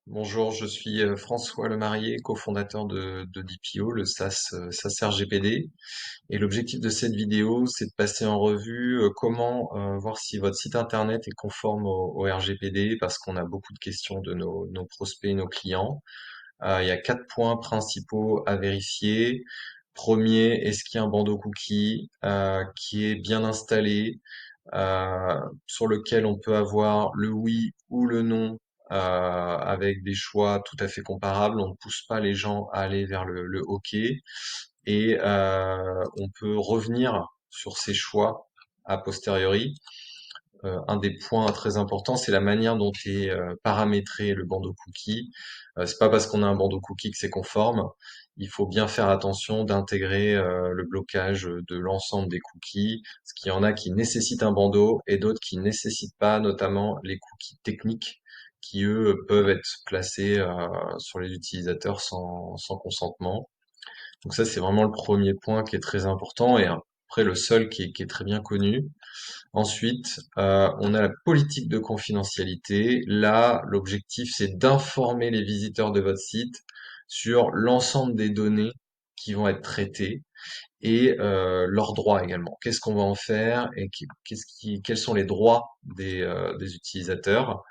Bonjour, je suis François Lemarié, cofondateur de DPO, le SaaS RGPD. Et l'objectif de cette vidéo, c'est de passer en revue comment voir si votre site internet est conforme au RGPD, parce qu'on a beaucoup de questions de nos prospects, nos clients. Il y a 4 points principaux à vérifier. Premier, est-ce qu'il y a un bandeau cookie qui est bien installé, sur lequel on peut avoir le oui ou le non, avec des choix tout à fait comparables. On ne pousse pas les gens à aller vers le OK, et on peut revenir sur ces choix a posteriori. Un des points très importants, c'est la manière dont est paramétré le bandeau cookie. C'est pas parce qu'on a un bandeau cookie que c'est conforme. Il faut bien faire attention d'intégrer le blocage de l'ensemble des cookies, parce qu'il y en a qui nécessitent un bandeau et d'autres qui nécessitent pas, notamment les cookies techniques qui eux peuvent être placés sur les utilisateurs sans consentement. Donc ça, c'est vraiment le premier point qui est très important, et après le seul qui est très bien connu. Ensuite, on a la politique de confidentialité. Là, l'objectif, c'est d'informer les visiteurs de votre site sur l'ensemble des données qui vont être traitées, et leurs droits également. Qu'est-ce qu'on va en faire, et quels sont les droits des utilisateurs.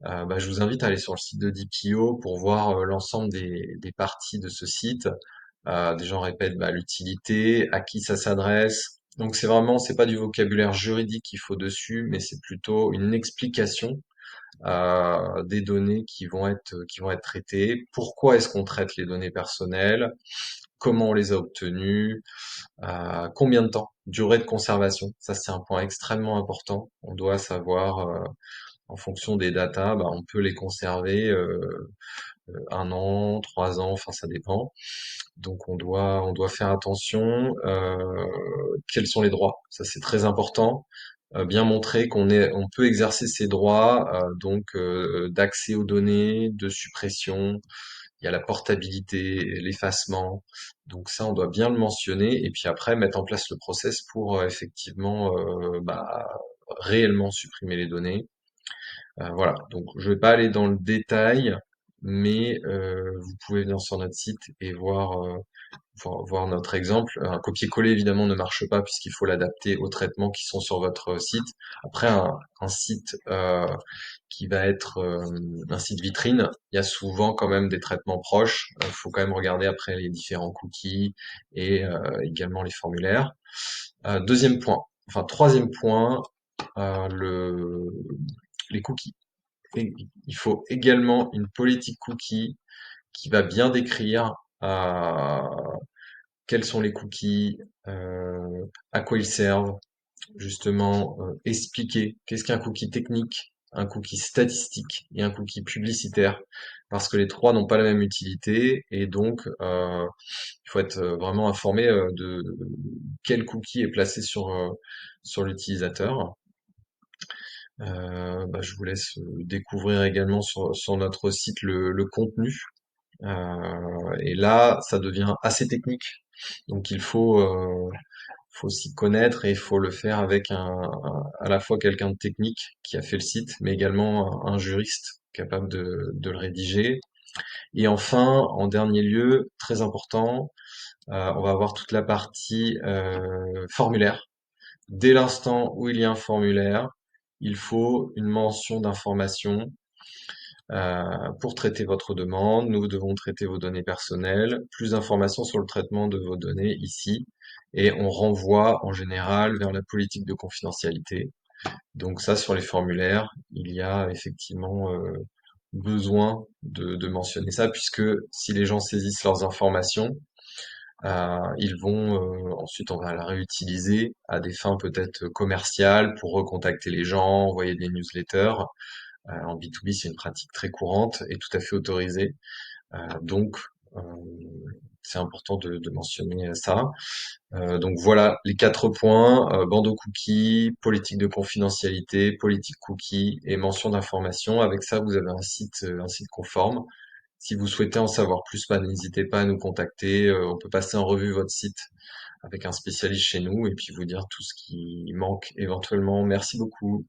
Je vous invite à aller sur le site de DPO pour voir l'ensemble des parties de ce site. Des gens répètent l'utilité, à qui ça s'adresse. Donc c'est pas du vocabulaire juridique qu'il faut dessus, mais c'est plutôt une explication des données qui vont être traitées. Pourquoi est-ce qu'on traite les données personnelles? Comment on les a obtenues? Combien de temps? Durée de conservation. Ça, c'est un point extrêmement important. On doit savoir, en fonction des datas, on peut les conserver 1 an, 3 ans, enfin ça dépend. Donc on doit faire attention. Quels sont les droits? Ça, c'est très important. Bien montrer on peut exercer ses droits, d'accès aux données, de suppression. Il y a la portabilité, l'effacement. Donc ça, on doit bien le mentionner, et puis après mettre en place le process pour effectivement réellement supprimer les données. Voilà, donc je vais pas aller dans le détail, mais vous pouvez venir sur notre site et voir notre exemple. Un copier-coller évidemment ne marche pas, puisqu'il faut l'adapter aux traitements qui sont sur votre site. Après, un site qui va être un site vitrine, il y a souvent quand même des traitements proches. Il faut quand même regarder après les différents cookies, et également les formulaires. Deuxième point, enfin troisième point, le les cookies. Et il faut également une politique cookie qui va bien décrire euh, quels sont les cookies, à quoi ils servent, justement, expliquer qu'est-ce qu'un cookie technique, un cookie statistique et un cookie publicitaire, parce que les trois n'ont pas la même utilité, et donc il faut être vraiment informé de quel cookie est placé sur l'utilisateur. Je vous laisse découvrir également sur notre site le contenu. Et là, ça devient assez technique. Donc il faut s'y connaître, et il faut le faire avec à la fois quelqu'un de technique qui a fait le site, mais également un juriste capable de le rédiger. Et enfin, en dernier lieu, très important, on va avoir toute la partie formulaire. Dès l'instant où il y a un formulaire, il faut une mention d'information pour traiter votre demande. Nous devons traiter vos données personnelles. Plus d'informations sur le traitement de vos données ici. Et on renvoie en général vers la politique de confidentialité. Donc ça, sur les formulaires, il y a effectivement besoin de mentionner ça, puisque si les gens saisissent leurs informations, ils vont ensuite, on va la réutiliser à des fins peut-être commerciales, pour recontacter les gens, envoyer des newsletters. En B2B, c'est une pratique très courante et tout à fait autorisée. Donc, euh, c'est important de mentionner ça. Donc voilà les 4 points, bandeau cookie, politique de confidentialité, politique cookie et mention d'information. Avec ça, vous avez un site conforme. Si vous souhaitez en savoir plus, n'hésitez pas à nous contacter. On peut passer en revue votre site avec un spécialiste chez nous, et puis vous dire tout ce qui manque éventuellement. Merci beaucoup.